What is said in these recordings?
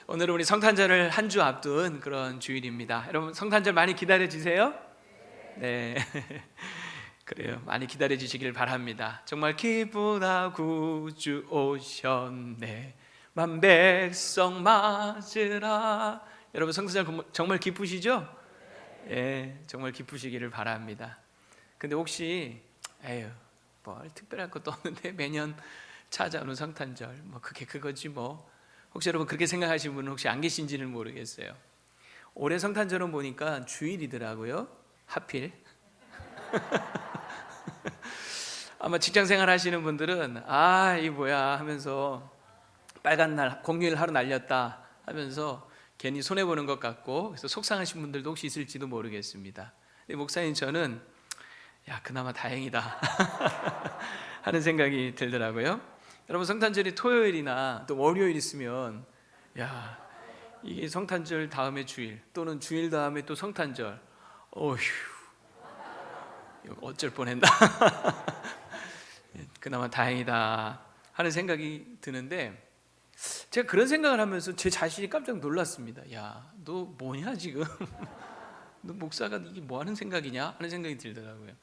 오늘은 우리 성탄절을 한 주 앞둔 그런 주일입니다. 여러분 성탄절 많이 기다려 주세요. 네. 그래요. 많이 기다려 주시길 바랍니다. 정말 기쁘다 구주 오셨네 만 백성 맞으라. 여러분 성탄절 정말 기쁘시죠? 예, 정말 기쁘시기를 바랍니다. 근데 혹시 에휴 뭘 특별할 것도 없는데 매년 찾아오는 성탄절 뭐 그게 그거지 뭐, 혹시 여러분 그렇게 생각하시는 분은 혹시 안 계신지는 모르겠어요. 올해 성탄절은 보니까 주일이더라고요. 하필. 아마 직장생활 하시는 분들은 이 뭐야 하면서 빨간 날 공휴일 하루 날렸다 하면서 괜히 손해보는 것 같고, 그래서 속상하신 분들도 혹시 있을지도 모르겠습니다. 근데 목사님 저는 그나마 다행이다 하는 생각이 들더라고요. 여러분 성탄절이 토요일이나 또 월요일 있으면 이게 성탄절 다음에 주일 또는 주일 다음에 또 성탄절, 어휴 이거 어쩔 뻔했나 그나마 다행이다 하는 생각이 드는데, 제가 그런 생각을 하면서 제 자신이 깜짝 놀랐습니다. 너 뭐냐 지금 너 목사가 이게 뭐 하는 생각이냐 하는 생각이 들더라고요.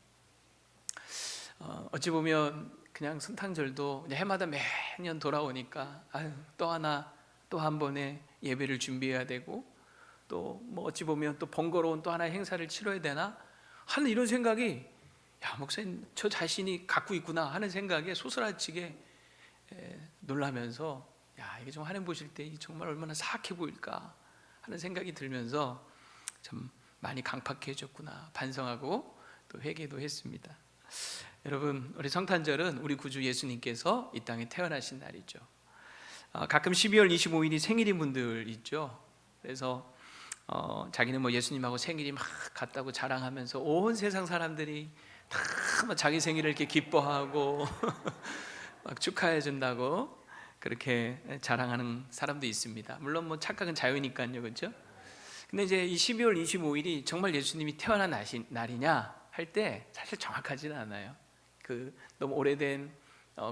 어찌 보면 그냥 성탄절도 해마다 매년 돌아오니까 또 한 번의 예배를 준비해야 되고, 또 뭐 어찌 보면 또 번거로운 또 하나의 행사를 치러야 되나 하는 이런 생각이, 목사님 저 자신이 갖고 있구나 하는 생각에 소스라치게 놀라면서 이게 좀 하나님 보실 때 정말 얼마나 사악해 보일까 하는 생각이 들면서 참 많이 강팍해졌구나 반성하고 또 회개도 했습니다. 여러분 우리 성탄절은 우리 구주 예수님께서 이 땅에 태어나신 날이죠. 가끔 12월 25일이 생일인 분들 있죠. 그래서 자기는 뭐 예수님하고 생일이 막 같다고 자랑하면서 온 세상 사람들이 다 자기 생일을 이렇게 기뻐하고 막 축하해 준다고 그렇게 자랑하는 사람도 있습니다. 물론 뭐 착각은 자유니까요, 그렇죠? 근데 이제 이 12월 25일이 정말 예수님이 태어난 날이냐 할 때 사실 정확하지는 않아요. 너무 오래된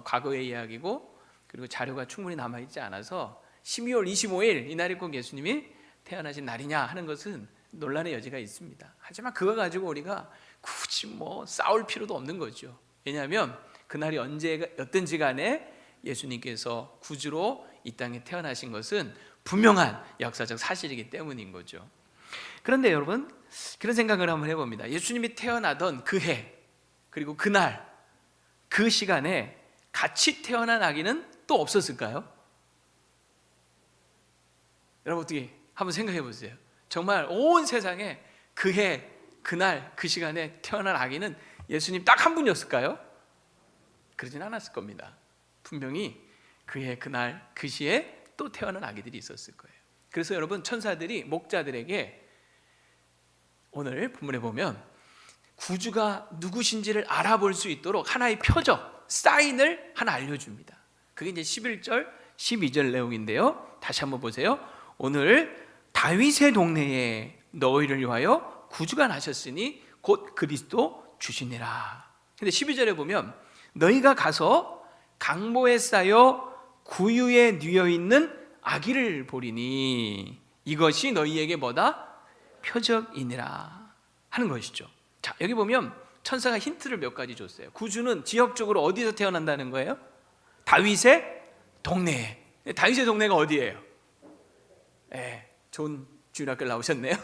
과거의 이야기고, 그리고 자료가 충분히 남아있지 않아서 12월 25일 이날이 꼭 예수님이 태어나신 날이냐 하는 것은 논란의 여지가 있습니다. 하지만 그거 가지고 우리가 굳이 뭐 싸울 필요도 없는 거죠. 왜냐하면 그날이 언제였든지 간에 예수님께서 구주로 이 땅에 태어나신 것은 분명한 역사적 사실이기 때문인 거죠. 그런데 여러분 그런 생각을 한번 해봅니다. 예수님이 태어나던 그 해, 그리고 그날 그 시간에 같이 태어난 아기는 또 없었을까요? 여러분 어떻게 한번 생각해 보세요. 정말 온 세상에 그 해, 그날, 그 시간에 태어난 아기는 예수님 딱 한 분이었을까요? 그러진 않았을 겁니다. 분명히 그 해, 그날, 그 시에 또 태어난 아기들이 있었을 거예요. 그래서 여러분 천사들이 목자들에게 오늘 본문에 보면 구주가 누구신지를 알아볼 수 있도록 하나의 표적, 사인을 하나 알려줍니다. 그게 이제 11절, 12절 내용인데요. 다시 한번 보세요. 오늘 다윗의 동네에 너희를 위하여 구주가 나셨으니 곧 그리스도 주시니라. 근데 12절에 보면 너희가 가서 강보에 쌓여 구유에 뉘어 있는 아기를 보리니 이것이 너희에게 뭐다? 표적이니라 하는 것이죠. 자, 여기 보면 천사가 힌트를 몇 가지 줬어요. 구주는 지역적으로 어디서 태어난다는 거예요? 다윗의 동네에. 다윗의 동네가 어디예요? 좋은 주일학교 나오셨네요.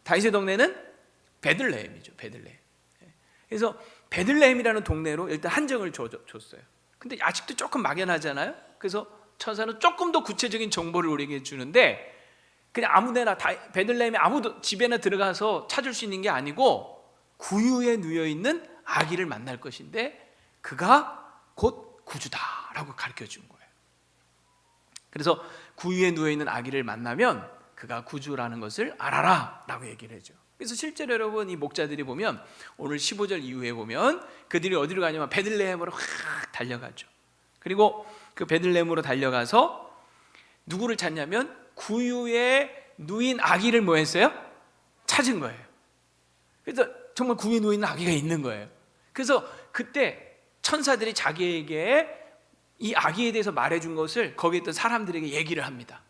다윗의 동네는 베들레헴이죠. 베들레헴. 그래서 베들레헴이라는 동네로 일단 한정을 줬어요. 근데 아직도 조금 막연하잖아요. 그래서 천사는 조금 더 구체적인 정보를 우리에게 주는데, 그냥 아무데나 베들레헴에 아무 집에나 들어가서 찾을 수 있는 게 아니고 구유에 누워 있는 아기를 만날 것인데 그가 곧 구주다라고 가르쳐 준 거예요. 그래서 구유에 누워 있는 아기를 만나면 그가 구주라는 것을 알아라라고 얘기를 해줘. 그래서 실제로 여러분 이 목자들이 보면 오늘 15절 이후에 보면 그들이 어디로 가냐면 베들레헴으로 확 달려가죠. 그리고 그 베들레헴으로 달려가서 누구를 찾냐면 구유에 누인 아기를 뭐 했어요? 찾은 거예요. 그래서 정말 구유에 누인 아기가 있는 거예요. 그래서 그때 천사들이 자기에게 이 아기에 대해서 말해준 것을 거기에 있던 사람들에게 얘기를 합니다.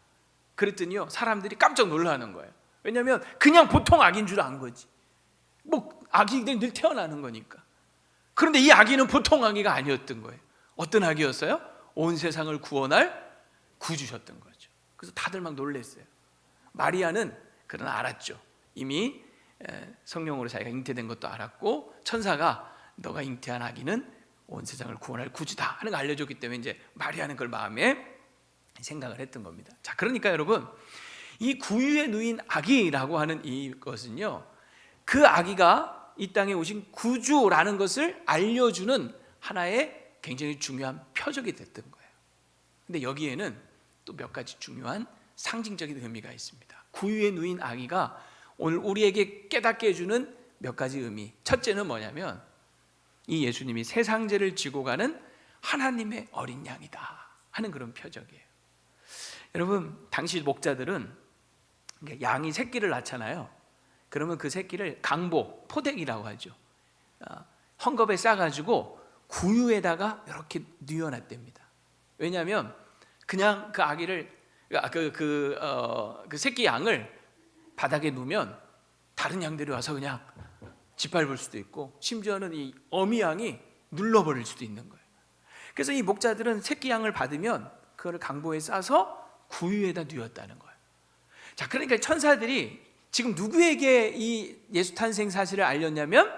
그랬더니요, 사람들이 깜짝 놀라는 거예요. 왜냐하면 그냥 보통 아기인 줄 안 거지. 뭐 아기들이 늘 태어나는 거니까. 그런데 이 아기는 보통 아기가 아니었던 거예요. 어떤 아기였어요? 온 세상을 구원할 구주셨던 거죠. 그래서 다들 막 놀랐어요. 마리아는 그러나 알았죠. 이미 성령으로 자기가 잉태된 것도 알았고, 천사가 너가 잉태한 아기는 온 세상을 구원할 구주다 하는 걸 알려줬기 때문에 이제 마리아는 그걸 마음에 생각을 했던 겁니다. 자, 그러니까 여러분, 이 구유에 누인 아기라고 하는 이것은요, 그 아기가 이 땅에 오신 구주라는 것을 알려주는 하나의 굉장히 중요한 표적이 됐던 거예요. 근데 여기에는 또 몇 가지 중요한 상징적인 의미가 있습니다. 구유에 누인 아기가 오늘 우리에게 깨닫게 해주는 몇 가지 의미. 첫째는 뭐냐면, 이 예수님이 세상 죄를 지고 가는 하나님의 어린 양이다 하는 그런 표적이에요. 여러분, 당시 목자들은 양이 새끼를 낳잖아요. 그러면 그 새끼를 강보, 포대기라고 하죠. 헝겊에 싸가지고 구유에다가 이렇게 뉘어놨답니다. 왜냐하면 그냥 그 아기를 그 새끼 양을 바닥에 놓으면 다른 양들이 와서 그냥 짓밟을 수도 있고, 심지어는 이 어미 양이 눌러버릴 수도 있는 거예요. 그래서 이 목자들은 새끼 양을 받으면 그걸 강보에 싸서 구유에다 뉘었다는 거예요. 자, 그러니까 천사들이 지금 누구에게 이 예수 탄생 사실을 알렸냐면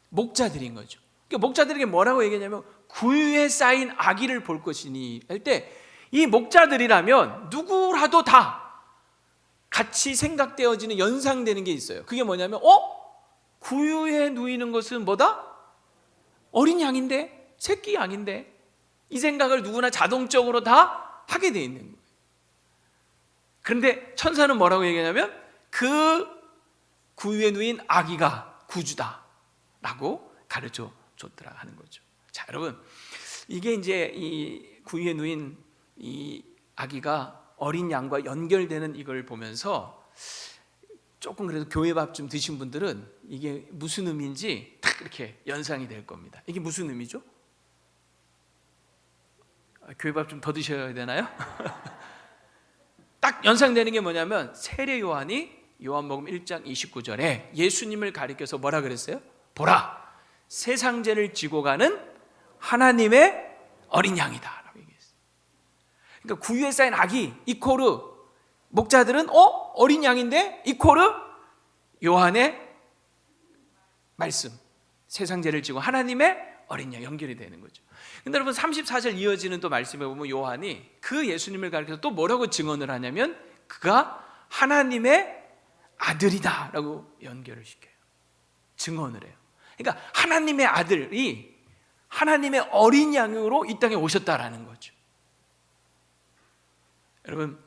목자들인 거죠. 그러니까 목자들에게 뭐라고 얘기했냐면, 구유에 쌓인 아기를 볼 것이니 할 때, 이 목자들이라면 누구라도 다 같이 생각되어지는, 연상되는 게 있어요. 그게 뭐냐면, 구유에 누이는 것은 뭐다? 어린 양인데, 새끼 양인데, 이 생각을 누구나 자동적으로 다 하게 돼 있는 거예요. 그런데 천사는 뭐라고 얘기하냐면, 그 구유에 누인 아기가 구주다 라고 가르쳐 줬더라 하는 거죠. 자, 여러분, 이게 이제 이 구유에 누인 이 아기가 어린 양과 연결되는 이걸 보면서 조금 그래도 교회 밥 좀 드신 분들은 이게 무슨 의미인지 딱 이렇게 연상이 될 겁니다. 이게 무슨 의미죠? 교회 밥 좀 더 드셔야 되나요? 딱 연상되는 게 뭐냐면, 세례 요한이 요한복음 1장 29절에 예수님을 가리켜서 뭐라 그랬어요? 보라, 세상 죄를 지고 가는 하나님의 어린 양이다 라고 얘기했어요. 그러니까 구유에 쌓인 아기 이코르, 목자들은 어린 양인데 이코르 요한의 말씀, 세상 죄를 지고 하나님의 어린 양, 연결이 되는 거죠. 근데 여러분, 34절 이어지는 또 말씀에 보면 요한이 그 예수님을 가리켜서 또 뭐라고 증언을 하냐면, 그가 하나님의 아들이다 라고 연결을 시켜요. 증언을 해요. 그러니까 하나님의 아들이 하나님의 어린 양으로 이 땅에 오셨다라는 거죠. 여러분,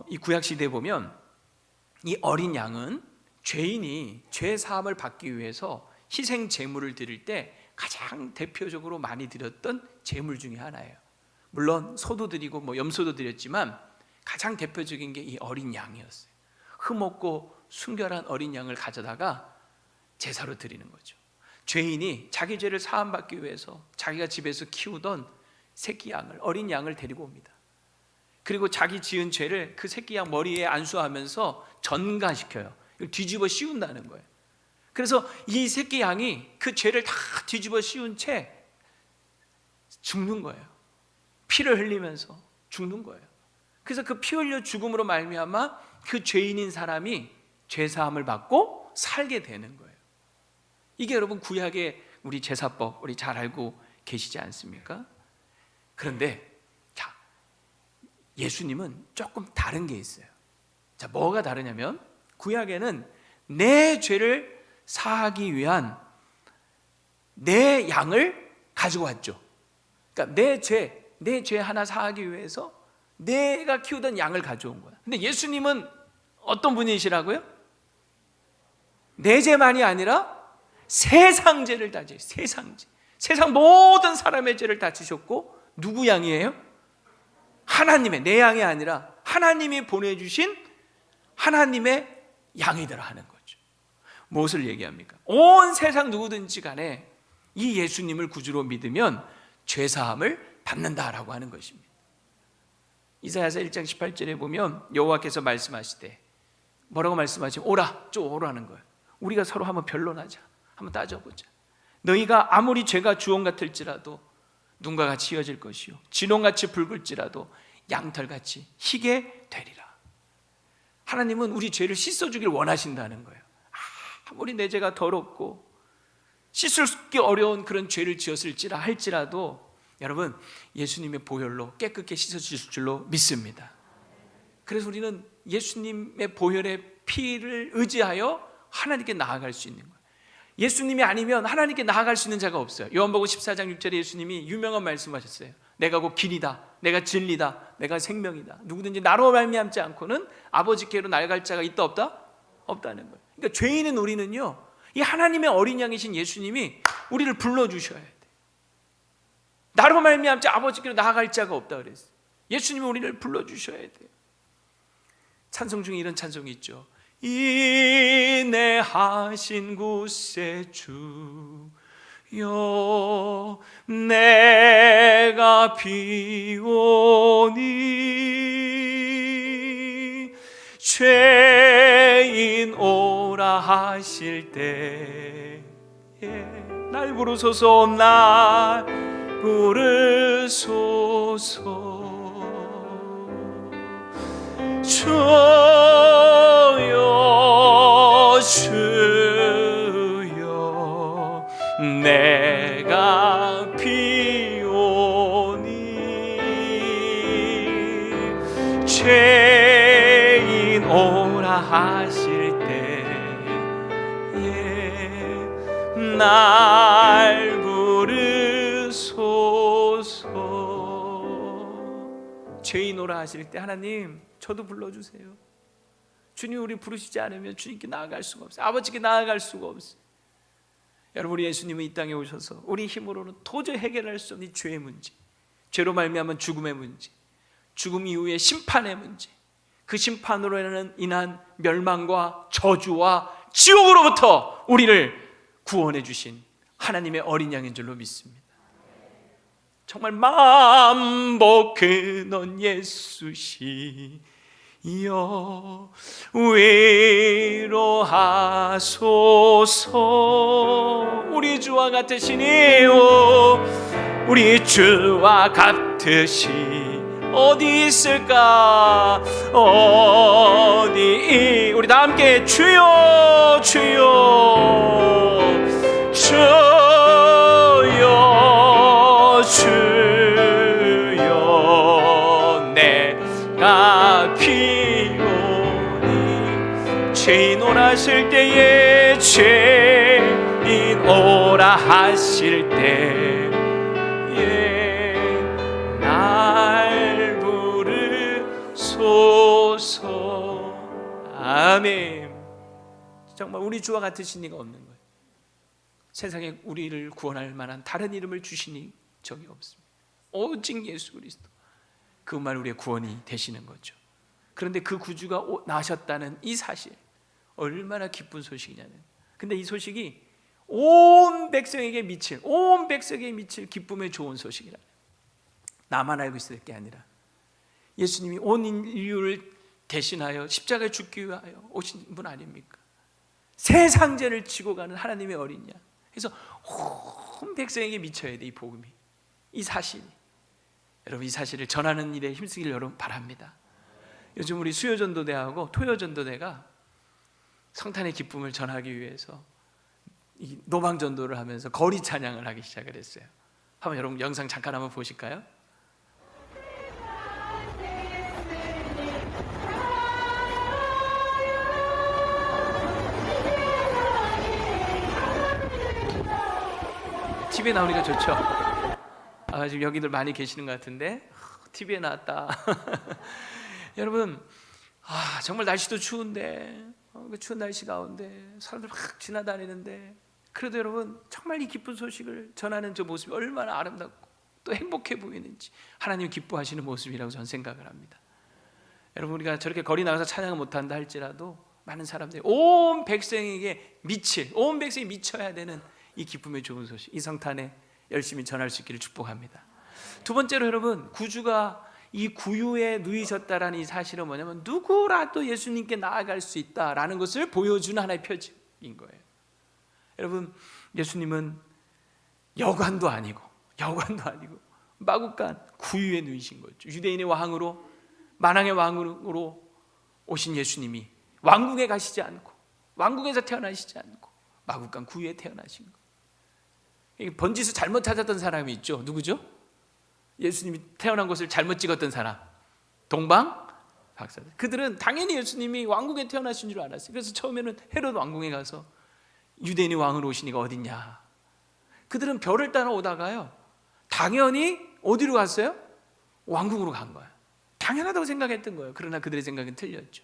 이 구약 시대에 보면 이 어린 양은 죄인이 죄 사함을 받기 위해서 희생 제물을 드릴 때 가장 대표적으로 많이 드렸던 제물 중에 하나예요. 물론 소도 드리고 뭐 염소도 드렸지만 가장 대표적인 게 이 어린 양이었어요. 흠없고 순결한 어린 양을 가져다가 제사로 드리는 거죠. 죄인이 자기 죄를 사함받기 위해서 자기가 집에서 키우던 새끼 양을, 어린 양을 데리고 옵니다. 그리고 자기 지은 죄를 그 새끼 양 머리에 안수하면서 전가시켜요. 이걸 뒤집어 씌운다는 거예요. 그래서 이 새끼 양이 그 죄를 다 뒤집어 씌운 채 죽는 거예요. 피를 흘리면서 죽는 거예요. 그래서 그 피 흘려 죽음으로 말미암아 그 죄인인 사람이 죄 사함을 받고 살게 되는 거예요. 이게 여러분 구약의 우리 제사법, 우리 잘 알고 계시지 않습니까? 그런데 자, 예수님은 조금 다른 게 있어요. 자, 뭐가 다르냐면, 구약에는 내 죄를 사하기 위한 내 양을 가지고 왔죠. 그러니까 내 죄 하나 사하기 위해서 내가 키우던 양을 가져온 거야. 근데 예수님은 어떤 분이시라고요? 내 죄만이 아니라 세상 죄를 다 져요. 세상 죄. 세상 모든 사람의 죄를 다 지셨고, 누구 양이에요? 하나님의, 내 양이 아니라 하나님이 보내주신 하나님의 양이더라 하는 거죠. 무엇을 얘기합니까? 온 세상 누구든지 간에 이 예수님을 구주로 믿으면 죄사함을 받는다라고 하는 것입니다. 이사야서 1장 18절에 보면 여호와께서 말씀하시되, 뭐라고 말씀하시면 오라, 좀 오라는 거예요. 우리가 서로 한번 변론하자, 한번 따져보자. 너희가 아무리 죄가 주홍 같을지라도 눈과 같이 희어질 것이요 진홍같이 붉을지라도 양털같이 희게 되리라. 하나님은 우리 죄를 씻어주길 원하신다는 거예요. 아무리 내 죄가 더럽고 씻기 어려운 그런 죄를 지었을지라 할지라도 여러분, 예수님의 보혈로 깨끗게 씻어주실 줄로 믿습니다. 그래서 우리는 예수님의 보혈의 피를 의지하여 하나님께 나아갈 수 있는 거예요. 예수님이 아니면 하나님께 나아갈 수 있는 자가 없어요. 요한복음 14장 6절에 예수님이 유명한 말씀하셨어요. 내가 곧 길이다, 내가 진리다, 내가 생명이다. 누구든지 나로 말미암지 않고는 아버지께로 나아갈 자가 있다 없다? 없다는 거예요. 그러니까 죄인은 우리는요, 이 하나님의 어린 양이신 예수님이 우리를 불러주셔야 돼요. 나로 말미암지 아버지께로 나아갈 자가 없다 그랬어요. 예수님이 우리를 불러주셔야 돼요. 찬송 중에 이런 찬송이 있죠. 인내하신 구세주여 내가 비오니 죄인 오라 하실 때에 날 부르소서, 날 부르소서. 주여 주여 내가 비오니 죄인 오라 하실 때에 날 부르소서. 죄인 오라 하실 때 하나님 저도 불러주세요. 주님 우리 부르시지 않으면 주님께 나아갈 수가 없어요. 아버지께 나아갈 수가 없어요. 여러분, 우리 예수님은 이 땅에 오셔서 우리 힘으로는 도저히 해결할 수 없는 죄의 문제, 죄로 말미암은 죽음의 문제, 죽음 이후의 심판의 문제, 그 심판으로 인한 멸망과 저주와 지옥으로부터 우리를 구원해 주신 하나님의 어린 양인 줄로 믿습니다. 정말 만복 근원 예수시여 위로하소서. 우리 주와 같으시니요, 우리 주와 같으시 어디 있을까? 어디? 우리 다 함께 주여 주여 주여 주여 내가 비오니 죄인 오라 하실 때에 죄인 오라 하실 때에 날 부르소서. 아멘. 정말 우리 주와 같으신 이가 없는 거예요. 세상에 우리를 구원할 만한 다른 이름을 주시니 적이 없습니다. 오직 예수 그리스도, 그만 우리의 구원이 되시는 거죠. 그런데 그 구주가 나셨다는 이 사실, 얼마나 기쁜 소식이냐는. 근데 이 소식이 온 백성에게 미칠 기쁨의 좋은 소식이라. 나만 알고 있을 게 아니라 예수님이 온 인류를 대신하여 십자가에 죽기 위하여 오신 분 아닙니까? 세상 죄를 지고 가는 하나님의 어린 양. 그래서 온 백성에게 미쳐야 돼, 이 복음이, 이 사실이. 여러분, 이 사실을 전하는 일에 힘쓰기를 여러분 바랍니다. 요즘 우리 수요전도대하고 토요전도대가 성탄의 기쁨을 전하기 위해서 이 노방전도를 하면서 거리 찬양을 하기 시작을 했어요. 한번 여러분 영상 잠깐 한번 보실까요? TV에 나오니까 좋죠? 지금 여기들 많이 계시는 것 같은데 TV에 나왔다. 여러분, 정말 날씨도 추운데 그 추운 날씨 가운데 사람들 막 지나다니는데, 그래도 여러분 정말 이 기쁜 소식을 전하는 저 모습이 얼마나 아름답고 또 행복해 보이는지 하나님 기뻐하시는 모습이라고 저는 생각을 합니다. 여러분, 우리가 저렇게 거리 나가서 찬양을 못한다 할지라도 많은 사람들이 온 백성이 미쳐야 되는 이 기쁨의 좋은 소식, 이 성탄에 열심히 전할 수 있기를 축복합니다. 두 번째로 여러분, 구주가 이 구유에 누이셨다라는 이 사실은 뭐냐면 누구라도 예수님께 나아갈 수 있다라는 것을 보여주는 하나의 표징인 거예요. 여러분, 예수님은 여관도 아니고 마구간 구유에 누이신 거죠. 유대인의 왕으로, 만왕의 왕으로 오신 예수님이 왕궁에 가시지 않고, 왕궁에서 태어나시지 않고 마구간 구유에 태어나신 거예요. 번지수 잘못 찾았던 사람이 있죠. 누구죠? 예수님이 태어난 곳을 잘못 찍었던 사람, 동방 박사들. 그들은 당연히 예수님이 왕궁에 태어나신 줄 알았어요. 그래서 처음에는 헤롯 왕궁에 가서 유대인의 왕으로 오시니까 어딨냐, 그들은 별을 따라오다가요 당연히 어디로 갔어요? 왕궁으로 간 거예요. 당연하다고 생각했던 거예요. 그러나 그들의 생각은 틀렸죠.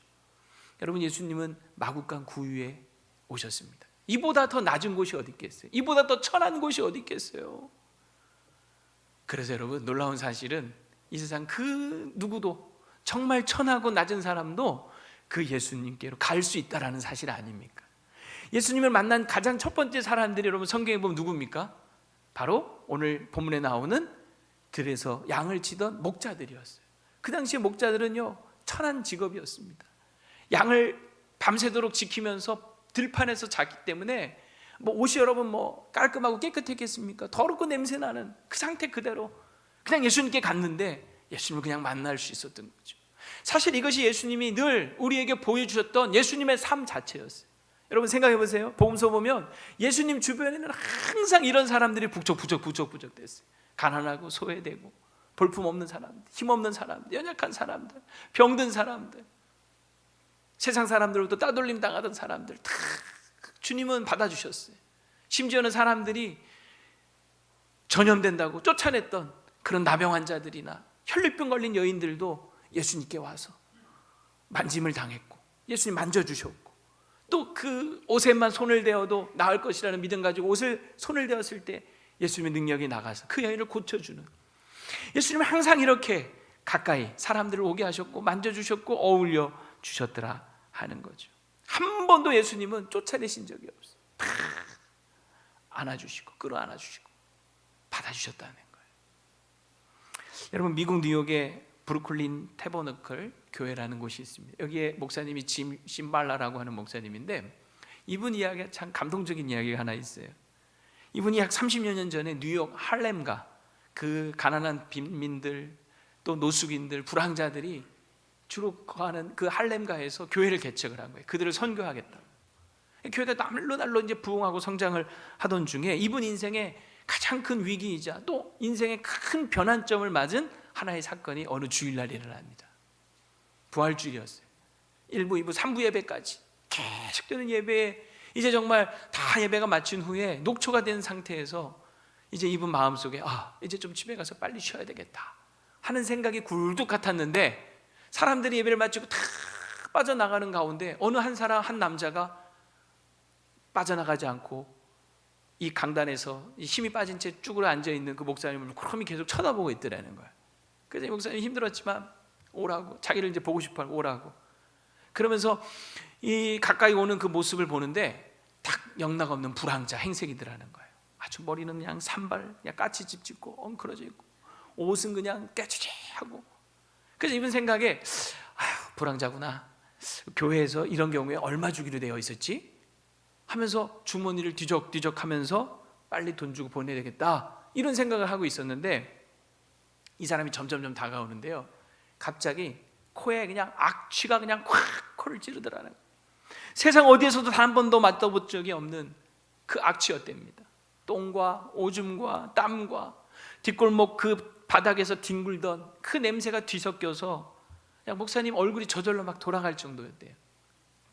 여러분, 예수님은 마구간 구유에 오셨습니다. 이보다 더 낮은 곳이 어디 있겠어요? 이보다 더 천한 곳이 어디 있겠어요? 그래서 여러분, 놀라운 사실은 이 세상 그 누구도, 정말 천하고 낮은 사람도 그 예수님께로 갈 수 있다라는 사실 아닙니까? 예수님을 만난 가장 첫 번째 사람들이 여러분 성경에 보면 누굽니까? 바로 오늘 본문에 나오는 들에서 양을 치던 목자들이었어요. 그 당시에 목자들은요 천한 직업이었습니다. 양을 밤새도록 지키면서 들판에서 자기 때문에 옷이 여러분 깔끔하고 깨끗했겠습니까? 더럽고 냄새나는 그 상태 그대로 그냥 예수님께 갔는데 예수님을 그냥 만날 수 있었던 거죠. 사실 이것이 예수님이 늘 우리에게 보여주셨던 예수님의 삶 자체였어요. 여러분 생각해 보세요. 복음서 보면 예수님 주변에는 항상 이런 사람들이 부쩍부쩍 됐어요. 가난하고 소외되고 볼품없는 사람들, 힘없는 사람들, 연약한 사람들, 병든 사람들, 세상 사람들로부터 따돌림 당하던 사람들 다 주님은 받아주셨어요. 심지어는 사람들이 전염된다고 쫓아냈던 그런 나병 환자들이나 혈류병 걸린 여인들도 예수님께 와서 만짐을 당했고 예수님 만져주셨고, 또 그 옷에만 손을 대어도 나을 것이라는 믿음 가지고 옷을 손을 대었을 때 예수님의 능력이 나가서 그 여인을 고쳐주는, 예수님은 항상 이렇게 가까이 사람들을 오게 하셨고 만져주셨고 어울려 주셨더라 하는 거죠. 한 번도 예수님은 쫓아내신 적이 없어요. 다 안아주시고 끌어안아주시고 받아주셨다는 거예요. 여러분, 미국 뉴욕에 브루클린 태버너클 교회라는 곳이 있습니다. 여기에 목사님이 짐 심발라라고 하는 목사님인데, 이분 이야기가 참 감동적인 이야기가 하나 있어요. 이분이 약 30여 년 전에 뉴욕 할렘가 그 가난한 빈민들, 또 노숙인들, 불황자들이 주로 거하는 그 할렘가에서 교회를 개척을 한 거예요. 그들을 선교하겠다고. 교회가 날로 이제 부흥하고 성장을 하던 중에 이분 인생의 가장 큰 위기이자 또 인생의 큰 변환점을 맞은 하나의 사건이 어느 주일날 일어납니다. 부활주일이었어요. 1부, 2부, 3부 예배까지 계속되는 예배에 이제 정말 다 예배가 마친 후에 녹초가 된 상태에서 이제 이분 마음속에 이제 좀 집에 가서 빨리 쉬어야 되겠다 하는 생각이 굴뚝 같았는데, 사람들이 예배를 마치고 다 빠져나가는 가운데 어느 한 남자가 빠져나가지 않고 이 강단에서 힘이 빠진 채 쭈그려 앉아있는 그 목사님을 그럼이 계속 쳐다보고 있더라는 거예요. 그래서 이 목사님이 힘들었지만 오라고, 자기를 이제 보고 싶어 하고 오라고 그러면서 이 가까이 오는 그 모습을 보는데 딱 영락 없는 불황자 행색이더라는 거예요. 아주 머리는 그냥 산발, 그냥 까치집 짓고 엉클어져 있고 옷은 그냥 깨주지하고. 그래서 이분 생각에 불황자구나, 교회에서 이런 경우에 얼마 주기로 되어 있었지 하면서 주머니를 뒤적뒤적 하면서 빨리 돈 주고 보내야 되겠다 이런 생각을 하고 있었는데, 이 사람이 점점 다가오는데요, 갑자기 코에 그냥 악취가 그냥 콱 코를 찌르더라는 거예요. 세상 어디에서도 단 한 번도 맡아본 적이 없는 그 악취였답니다. 똥과 오줌과 땀과 뒷골목 그 바닥에서 뒹굴던 그 냄새가 뒤섞여서 그냥 목사님 얼굴이 저절로 막 돌아갈 정도였대요.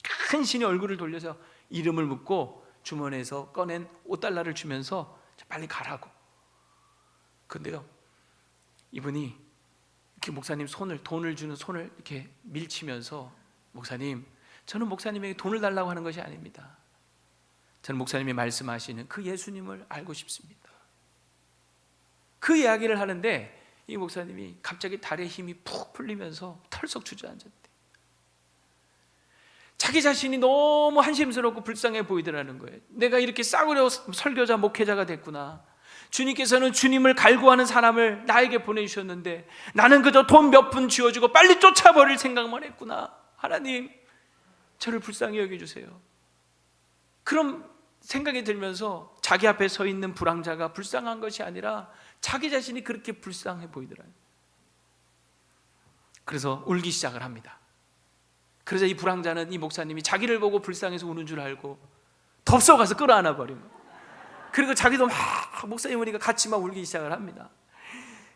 간신히 얼굴을 돌려서 이름을 묻고 주머니에서 꺼낸 $5를 주면서 빨리 가라고. 근데요, 이분이 이렇게 목사님 돈을 주는 손을 이렇게 밀치면서, 목사님, 저는 목사님에게 돈을 달라고 하는 것이 아닙니다. 저는 목사님이 말씀하시는 그 예수님을 알고 싶습니다. 그 이야기를 하는데 이 목사님이 갑자기 다리에 힘이 푹 풀리면서 털썩 주저앉았대. 자기 자신이 너무 한심스럽고 불쌍해 보이더라는 거예요. 내가 이렇게 싸구려 설교자 목회자가 됐구나. 주님께서는 주님을 갈구하는 사람을 나에게 보내주셨는데 나는 그저 돈 몇 푼 쥐어주고 빨리 쫓아버릴 생각만 했구나. 하나님, 저를 불쌍히 여겨주세요. 그런 생각이 들면서 자기 앞에 서 있는 불황자가 불쌍한 것이 아니라 자기 자신이 그렇게 불쌍해 보이더라고요. 그래서 울기 시작을 합니다. 그래서 이 불황자는 이 목사님이 자기를 보고 불쌍해서 우는 줄 알고 덥석가서 끌어안아 버린 거예요. 그리고 자기도 막 목사님 오니까 같이 막 울기 시작을 합니다.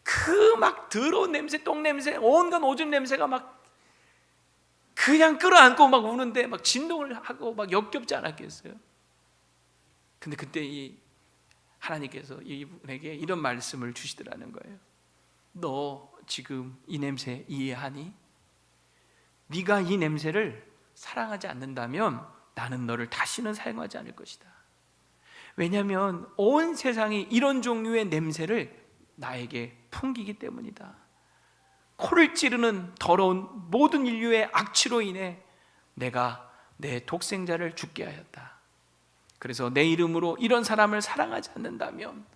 그 막 더러운 냄새, 똥 냄새, 온갖 오줌 냄새가 막 그냥 끌어안고 막 우는데 막 진동을 하고 막 역겹지 않았겠어요? 근데 그때 이 하나님께서 이분에게 이런 말씀을 주시더라는 거예요. 너 지금 이 냄새 이해하니? 네가 이 냄새를 사랑하지 않는다면 나는 너를 다시는 사용하지 않을 것이다. 왜냐하면 온 세상이 이런 종류의 냄새를 나에게 풍기기 때문이다. 코를 찌르는 더러운 모든 인류의 악취로 인해 내가 내 독생자를 죽게 하였다. 그래서 내 이름으로 이런 사람을 사랑하지 않는다면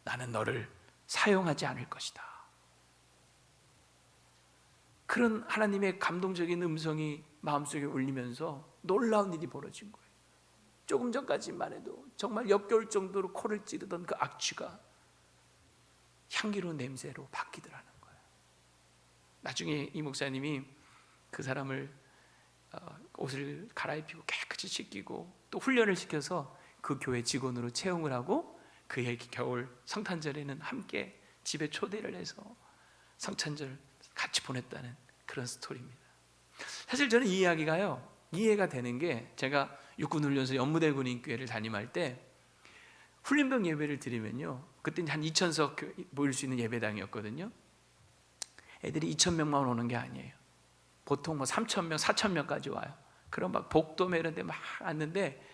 나는 너를 사용하지 않을 것이다. 그런 하나님의 감동적인 음성이 마음속에 울리면서 놀라운 일이 벌어진 거예요. 조금 전까지만 해도 정말 역겨울 정도로 코를 찌르던 그 악취가 향기로운 냄새로 바뀌더라는 거예요. 나중에 이 목사님이 그 사람을 옷을 갈아입히고 깨끗이 씻기고 또 훈련을 시켜서 그 교회 직원으로 채용을 하고 그의 겨울 성탄절에는 함께 집에 초대를 해서 성탄절 같이 보냈다는 그런 스토리입니다. 사실 저는 이 이야기가요 이해가 되는 게, 제가 육군훈련소 연무대 군인교회를 담임할 때 훈련병 예배를 드리면요, 그때 한 2,000석 모일 수 있는 예배당이었거든요. 애들이 2,000명만 오는 게 아니에요. 보통 뭐 3,000명, 4,000명까지 와요. 그럼 막 복도에 이런 데 막 왔는데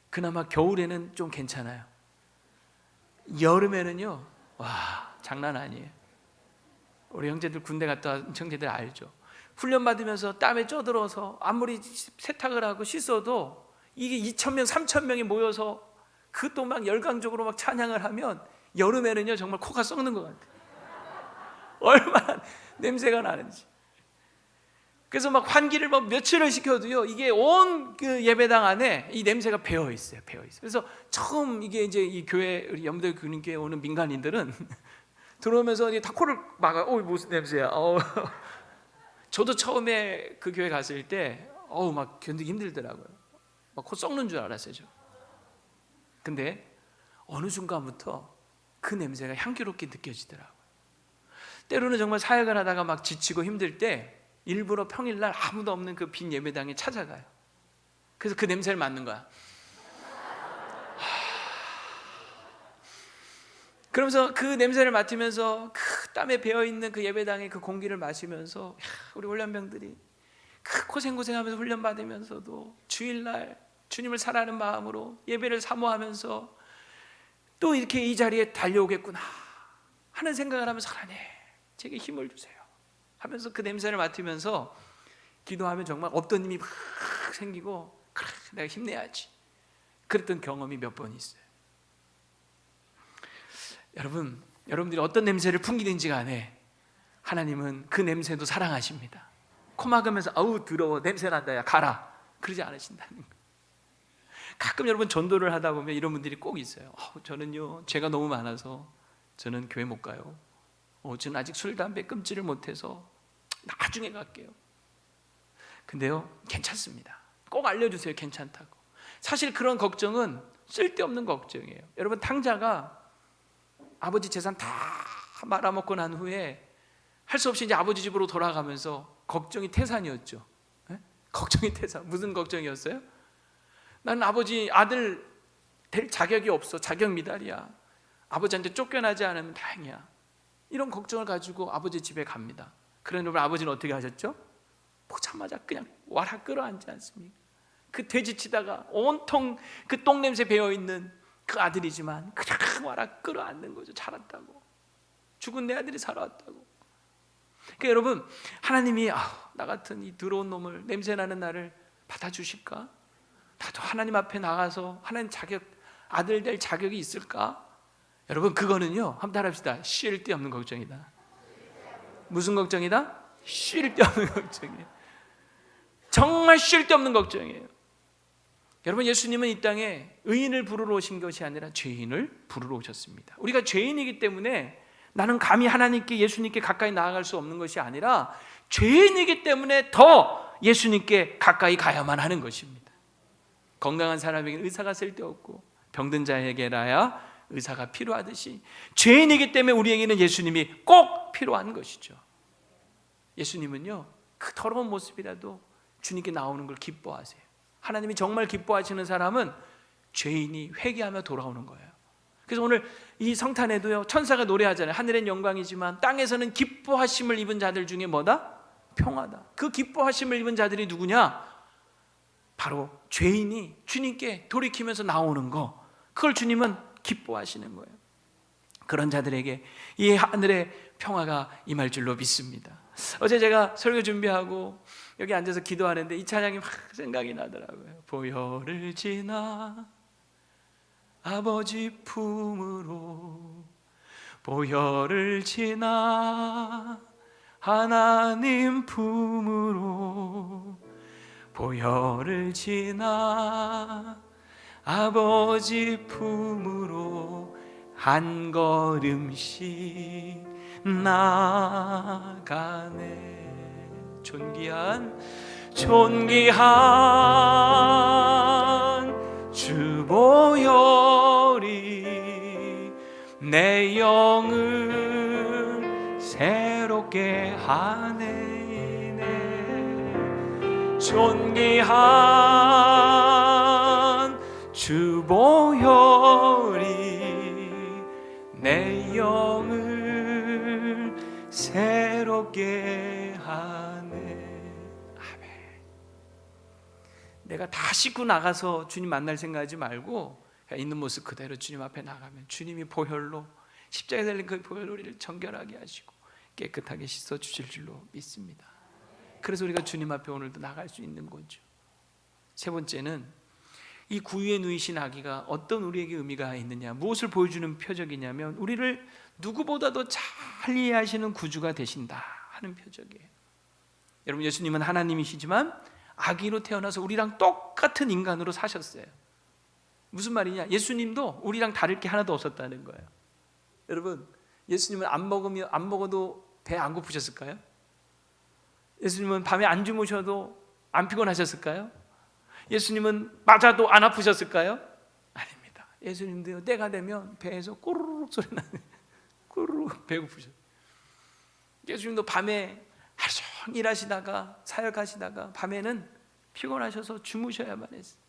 그나마 겨울에는 좀 괜찮아요. 여름에는요, 와, 장난 아니에요. 우리 형제들 군대 갔다 온 형제들 알죠? 훈련 받으면서 땀에 쪄들어서 아무리 세탁을 하고 씻어도 이게 2,000명, 3,000명이 모여서 그것도 막 열광적으로 막 찬양을 하면 여름에는요 정말 코가 썩는 것 같아요. 얼마나 냄새가 나는지. 그래서 막 환기를 막 며칠을 시켜도요 이게 온 그 예배당 안에 이 냄새가 배어 있어요. 그래서 처음 이게 이제 이 교회, 우리 연무대 군인교회 오는 민간인들은 들어오면서 이제 다 코를 막아. 무슨 냄새야. 저도 처음에 그 교회 갔을 때 막 견디기 힘들더라고요. 막 코 썩는 줄 알았어요. 저. 근데 어느 순간부터 그 냄새가 향기롭게 느껴지더라고요. 때로는 정말 사역을 하다가 막 지치고 힘들 때 일부러 평일날 아무도 없는 그 빈 예배당에 찾아가요. 그래서 그 냄새를 맡는 거야. 그러면서 그 냄새를 맡으면서 그 땀에 배어있는 그 예배당의 그 공기를 마시면서 우리 훈련병들이 그 고생하면서 훈련 받으면서도 주일날 주님을 사랑하는 마음으로 예배를 사모하면서 또 이렇게 이 자리에 달려오겠구나 하는 생각을 하면서 하나님 제게 힘을 주세요 하면서 그 냄새를 맡으면서 기도하면 정말 없던 힘이 막 생기고 그래 내가 힘내야지 그랬던 경험이 몇 번 있어요. 여러분들이 어떤 냄새를 풍기든지 간에 하나님은 그 냄새도 사랑하십니다. 코 막으면서 아우 더러워 냄새 난다 야 가라 그러지 않으신다는 거예요. 가끔 여러분 전도를 하다 보면 이런 분들이 꼭 있어요. 저는요 죄가 너무 많아서 저는 교회 못 가요. 저는 아직 술 담배 끊지를 못해서 나중에 갈게요. 근데요 괜찮습니다. 꼭 알려주세요. 괜찮다고. 사실 그런 걱정은 쓸데없는 걱정이에요. 여러분 탕자가 아버지 재산 다 말아먹고 난 후에 할 수 없이 이제 아버지 집으로 돌아가면서 걱정이 태산이었죠. 네? 걱정이 태산. 무슨 걱정이었어요? 난 아버지 아들 될 자격이 없어. 자격 미달이야. 아버지한테 쫓겨나지 않으면 다행이야. 이런 걱정을 가지고 아버지 집에 갑니다. 그러나 아버지는 어떻게 하셨죠? 보자마자 그냥 와라 끌어안지 않습니까? 그 돼지치다가 온통 그 똥냄새 배어있는 그 아들이지만 그냥 와라 끌어안는 거죠. 살았다고. 죽은 내 아들이 살아왔다고. 그러니까 여러분 하나님이 나 같은 이 더러운 놈을 냄새나는 나를 받아주실까? 나도 하나님 앞에 나가서 하나님 자격 아들 될 자격이 있을까? 여러분, 그거는요, 한번 따라합시다. 쉴 데 없는 걱정이다. 무슨 걱정이다? 쉴 데 없는 걱정이에요. 정말 쉴 데 없는 걱정이에요. 여러분, 예수님은 이 땅에 의인을 부르러 오신 것이 아니라 죄인을 부르러 오셨습니다. 우리가 죄인이기 때문에 나는 감히 하나님께, 예수님께 가까이 나아갈 수 없는 것이 아니라 죄인이기 때문에 더 예수님께 가까이 가야만 하는 것입니다. 건강한 사람에게는 의사가 쓸데없고 병든 자에게라야 의사가 필요하듯이 죄인이기 때문에 우리에게는 예수님이 꼭 필요한 것이죠. 예수님은요, 그 더러운 모습이라도 주님께 나오는 걸 기뻐하세요. 하나님이 정말 기뻐하시는 사람은 죄인이 회개하며 돌아오는 거예요. 그래서 오늘 이 성탄에도요, 천사가 노래하잖아요. 하늘엔 영광이지만 땅에서는 기뻐하심을 입은 자들 중에 뭐다? 평화다. 그 기뻐하심을 입은 자들이 누구냐? 바로 죄인이 주님께 돌이키면서 나오는 거, 그걸 주님은 기뻐하시는 거예요. 그런 자들에게 이 하늘의 평화가 임할 줄로 믿습니다. 어제 제가 설교 준비하고 여기 앉아서 기도하는데 이 찬양이 막 생각이 나더라고요. 보혈을 지나 아버지 품으로, 보혈을 지나 하나님 품으로, 보혈을 지나 아버지 품으로 한 걸음씩 나가네. 존귀한 주 보혈이 내 영을 새롭게 하네. 존귀한 주 보혈이 내 영을 새롭게 하네. 아멘. 내가 다 씻고 나가서 주님 만날 생각하지 말고 그냥 있는 모습 그대로 주님 앞에 나가면 주님이 보혈로, 십자가에 달린 그 보혈로 우리를 정결하게 하시고 깨끗하게 씻어 주실 줄로 믿습니다. 그래서 우리가 주님 앞에 오늘도 나갈 수 있는 거죠. 세 번째는 이 구유에 누이신 아기가 어떤 우리에게 의미가 있느냐, 무엇을 보여주는 표적이냐면 우리를 누구보다도 잘 이해하시는 구주가 되신다 하는 표적이에요. 여러분, 예수님은 하나님이시지만 아기로 태어나서 우리랑 똑같은 인간으로 사셨어요. 무슨 말이냐? 예수님도 우리랑 다를 게 하나도 없었다는 거예요. 여러분, 예수님은 안 먹어도 배 안 고프셨을까요? 예수님은 밤에 안 주무셔도 안 피곤하셨을까요? 예수님은 맞아도 안 아프셨을까요? 아닙니다. 예수님도요, 때가 되면 배에서 꼬르륵 소리 나는, 꼬르륵 배고프셨어요. 예수님도 밤에 하루 종일 일하시다가 사역하시다가 밤에는 피곤하셔서 주무셔야만 했어요.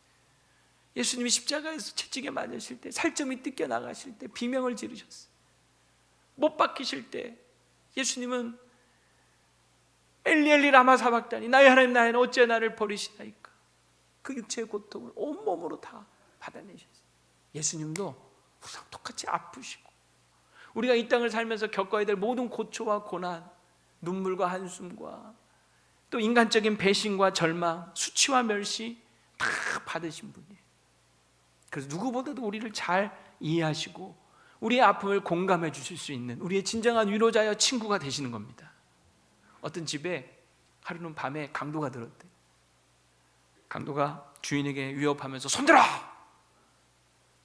예수님이 십자가에서 채찍에 맞으실 때, 살점이 뜯겨 나가실 때 비명을 지르셨어요. 못 박히실 때 예수님은 엘리 엘리 라마 사박다니, 나의 하나님 나의 하나님 어찌 나를 버리시나이까, 그 육체의 고통을 온몸으로 다 받아내셨어요. 예수님도 우상 똑같이 아프시고 우리가 이 땅을 살면서 겪어야 될 모든 고초와 고난, 눈물과 한숨과 또 인간적인 배신과 절망, 수치와 멸시 다 받으신 분이에요. 그래서 누구보다도 우리를 잘 이해하시고 우리의 아픔을 공감해 주실 수 있는 우리의 진정한 위로자여 친구가 되시는 겁니다. 어떤 집에 하루는 밤에 강도가 들었대요. 강도가 주인에게 위협하면서 손들어!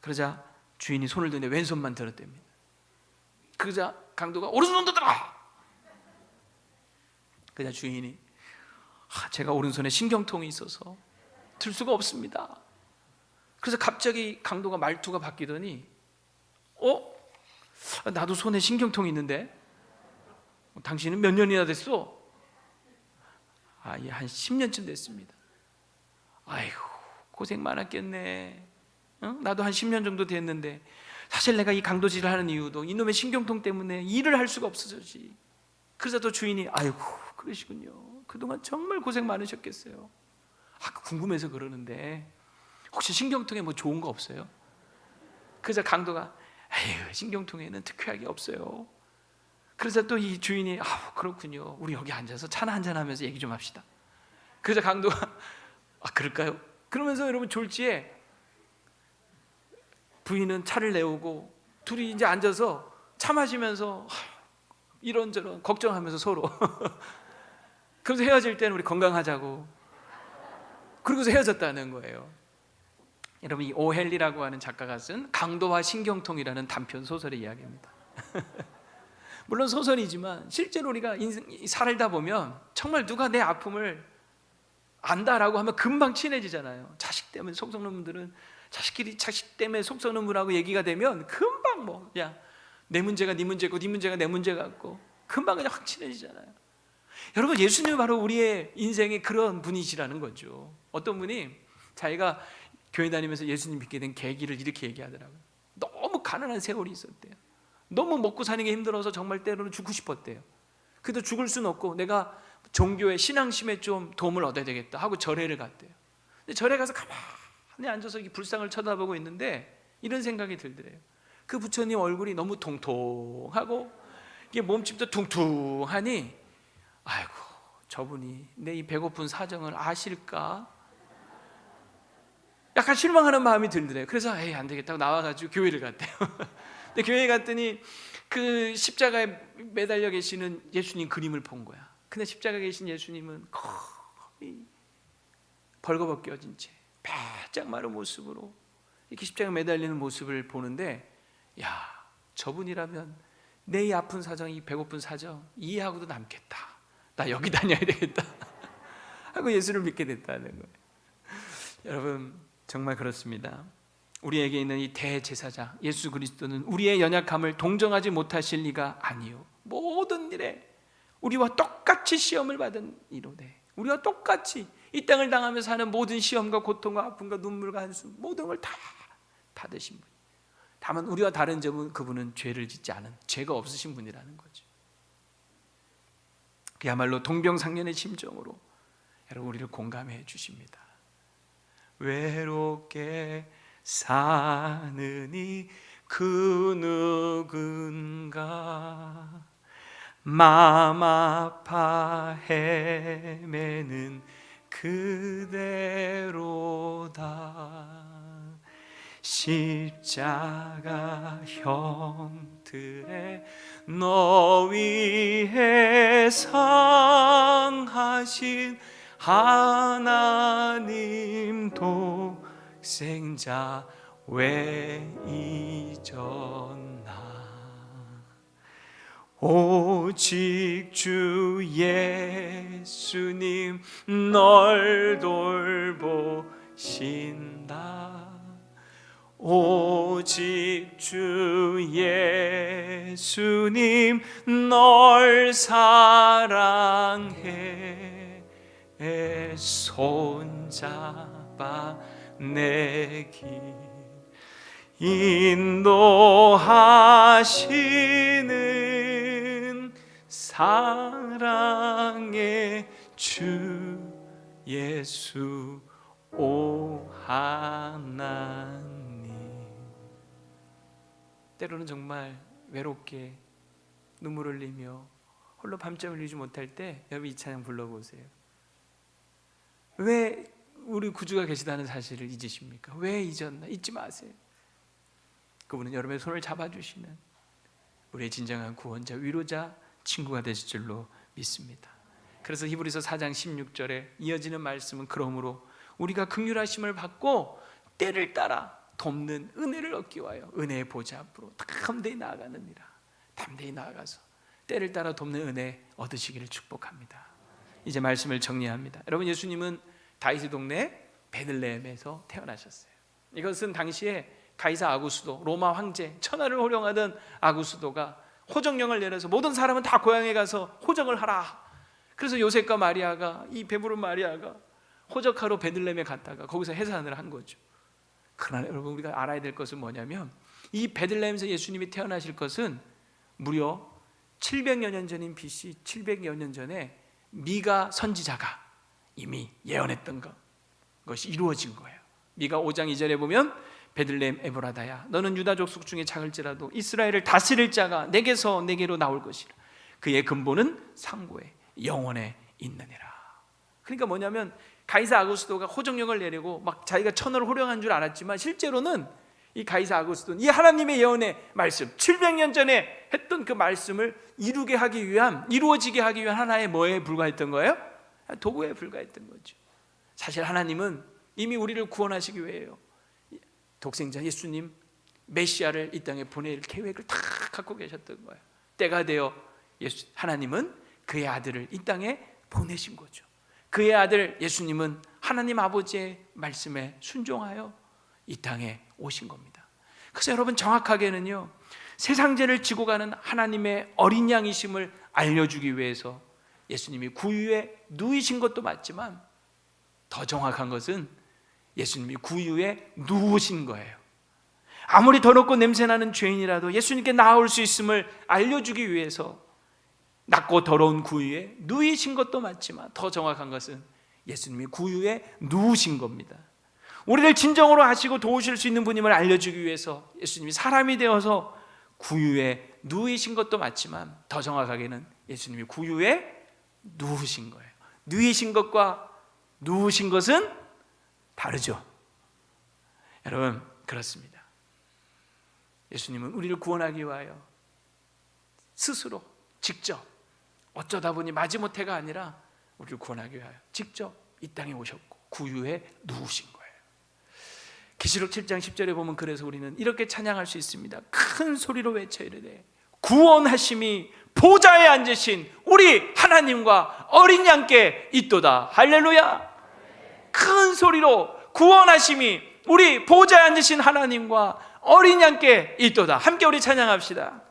그러자 주인이 손을 드는데 왼손만 들었답니다. 그러자 강도가 오른손도 들어! 그러자 주인이 제가 오른손에 신경통이 있어서 들 수가 없습니다. 그래서 갑자기 강도가 말투가 바뀌더니 나도 손에 신경통이 있는데 당신은 몇 년이나 됐어? 예, 한 10년쯤 됐습니다. 아이고, 고생 많았겠네. 나도 한 10년 정도 됐는데 사실 내가 이 강도질을 하는 이유도 이놈의 신경통 때문에 일을 할 수가 없어서지. 그래서 또 주인이 아이고 그러시군요. 그동안 정말 고생 많으셨겠어요. 궁금해서 그러는데 혹시 신경통에 뭐 좋은 거 없어요? 그래서 강도가 에휴, 신경통에는 특효약이 없어요. 그래서 또 이 주인이 그렇군요. 우리 여기 앉아서 차나 한잔 하면서 얘기 좀 합시다. 그래서 강도가 그럴까요? 그러면서 여러분 졸지에 부인은 차를 내오고 둘이 이제 앉아서 차 마시면서 이런저런 걱정하면서 서로 그래서 헤어질 때는 우리 건강하자고 그러고서 헤어졌다는 거예요. 여러분, 이 오헬리라고 하는 작가가 쓴 강도와 신경통이라는 단편 소설의 이야기입니다. 물론 소설이지만 실제로 우리가 인생 살다 보면 정말 누가 내 아픔을 안다라고 하면 금방 친해지잖아요. 자식 때문에 속 썩는 분들은 자식끼리 자식 때문에 속 썩는 분하고 얘기가 되면 금방 뭐 그냥 내 문제가 네 문제고 네 문제가 내 문제 같고 금방 그냥 확 친해지잖아요. 여러분, 예수님은 바로 우리의 인생의 그런 분이시라는 거죠. 어떤 분이 자기가 교회 다니면서 예수님 믿게 된 계기를 이렇게 얘기하더라고요. 너무 가난한 세월이 있었대요. 너무 먹고 사는 게 힘들어서 정말 때로는 죽고 싶었대요. 그래도 죽을 수는 없고 내가 종교의 신앙심에 좀 도움을 얻어야 되겠다 하고 절에를 갔대요. 근데 절에 가서 가만히 앉아서 이 불상을 쳐다보고 있는데 이런 생각이 들더래요. 그 부처님 얼굴이 너무 통통하고 이게 몸집도 퉁퉁하니 아이고, 저분이 내 이 배고픈 사정을 아실까? 약간 실망하는 마음이 들더래요. 그래서 에이, 안 되겠다고 나와가지고 교회를 갔대요. 근데 교회에 갔더니 그 십자가에 매달려 계시는 예수님 그림을 본 거야. 근데 십자가에 계신 예수님은 거의 벌거벗겨진 채 바짝 마른 모습으로 이렇게 십자가에 매달리는 모습을 보는데, 야, 저분이라면 내 이 아픈 사정, 이 배고픈 사정 이해하고도 남겠다. 나 여기 다녀야 되겠다 하고 예수를 믿게 됐다는 거예요. 여러분, 정말 그렇습니다. 우리에게 있는 이 대제사장 예수 그리스도는 우리의 연약함을 동정하지 못하실 리가 아니요, 모든 일에 우리와 똑같이 시험을 받은 이로되 우리와 똑같이 이 땅을 당하며 사는 모든 시험과 고통과 아픔과 눈물과 한숨 모든 걸 다 받으신 분. 다만 우리와 다른 점은 그분은 죄를 짓지 않은, 죄가 없으신 분이라는 거죠. 그야말로 동병상련의 심정으로 여러분 우리를 공감해 주십니다. 외롭게 사느니 그 누군가 마음 아파 헤매는 그대로다. 십자가 형틀에 너 위해 상하신 하나님 독생자 왜 잊었나. 오직 주 예수님 널 돌보신다. 오직 주 예수님 널 사랑해. 손잡아 내 길 인도하시는 사랑의 주 예수 오 하나님. 때로는 정말 외롭게 눈물 흘리며 홀로 밤잠을 이루지 못할 때 여러분 이 찬양 불러보세요. 왜 우리 구주가 계시다는 사실을 잊으십니까? 왜 잊었나? 잊지 마세요. 그분은 여러분의 손을 잡아주시는 우리의 진정한 구원자, 위로자, 친구가 되실 줄로 믿습니다. 그래서 히브리서 4장 16절에 이어지는 말씀은 그러므로 우리가 긍휼하심을 받고 때를 따라 돕는 은혜를 얻기 위하여 은혜의 보좌 앞으로 담대히 나아가느니라. 담대히 나아가서 때를 따라 돕는 은혜 얻으시기를 축복합니다. 이제 말씀을 정리합니다. 여러분, 예수님은 다윗의 동네 베들레헴에서 태어나셨어요. 이것은 당시에 가이사 아구스도, 로마 황제, 천하를 호령하던 아구스도가 호정령을 내려서 모든 사람은 다 고향에 가서 호적을 하라. 그래서 요셉과 마리아가, 이 배부른 마리아가 호적하러 베들레헴에 갔다가 거기서 해산을 한 거죠. 그러나 여러분, 우리가 알아야 될 것은 뭐냐면 이 베들레헴에서 예수님이 태어나실 것은 무려 700여 년 전인 BC 700여 년 전에 미가 선지자가 이미 예언했던 것이 이루어진 거예요. 미가 5장 2절에 보면 베들레헴 에브라다야 너는 유다 족속 중에 작을지라도 이스라엘을 다스릴 자가 내게서 내게로 나올 것이라. 그의 근본은 상고에 영원에 있느니라. 그러니까 뭐냐면 가이사 아구스도가 호정령을 내리고 막 자기가 천하를 호령한 줄 알았지만 실제로는 이 가이사 아구스돈, 이 하나님의 예언의 말씀, 700년 전에 했던 그 말씀을 이루어지게 하기 위한 하나의 뭐에 불과했던 거예요? 도구에 불과했던 거죠. 사실 하나님은 이미 우리를 구원하시기 위해요. 독생자 예수님 메시아를 이 땅에 보낼 계획을 다 갖고 계셨던 거예요. 때가 되어 하나님은 그의 아들을 이 땅에 보내신 거죠. 그의 아들 예수님은 하나님 아버지의 말씀에 순종하여 이 땅에 오신 겁니다. 그래서 여러분, 정확하게는요, 세상 죄를 지고 가는 하나님의 어린 양이심을 알려주기 위해서 예수님이 구유에 누이신 것도 맞지만, 더 정확한 것은 예수님이 구유에 누우신 거예요. 아무리 더럽고 냄새나는 죄인이라도 예수님께 나아올 수 있음을 알려주기 위해서 낮고 더러운 구유에 누이신 것도 맞지만, 더 정확한 것은 예수님이 구유에 누우신 겁니다. 우리를 진정으로 아시고 도우실 수 있는 분임을 알려주기 위해서 예수님이 사람이 되어서 구유에 누이신 것도 맞지만, 더 정확하게는 예수님이 구유에 누우신 거예요. 누이신 것과 누우신 것은 다르죠. 여러분, 그렇습니다. 예수님은 우리를 구원하기 위하여 스스로 직접, 어쩌다 보니 마지못해가 아니라 우리를 구원하기 위하여 직접 이 땅에 오셨고 구유에 누우신 거예요. 계시록 7장 10절에 보면, 그래서 우리는 이렇게 찬양할 수 있습니다. 큰 소리로 외쳐 이르되 구원하심이 보좌에 앉으신 우리 하나님과 어린 양께 있도다. 할렐루야. 큰 소리로 구원하심이 우리 보좌에 앉으신 하나님과 어린 양께 있도다. 함께 우리 찬양합시다.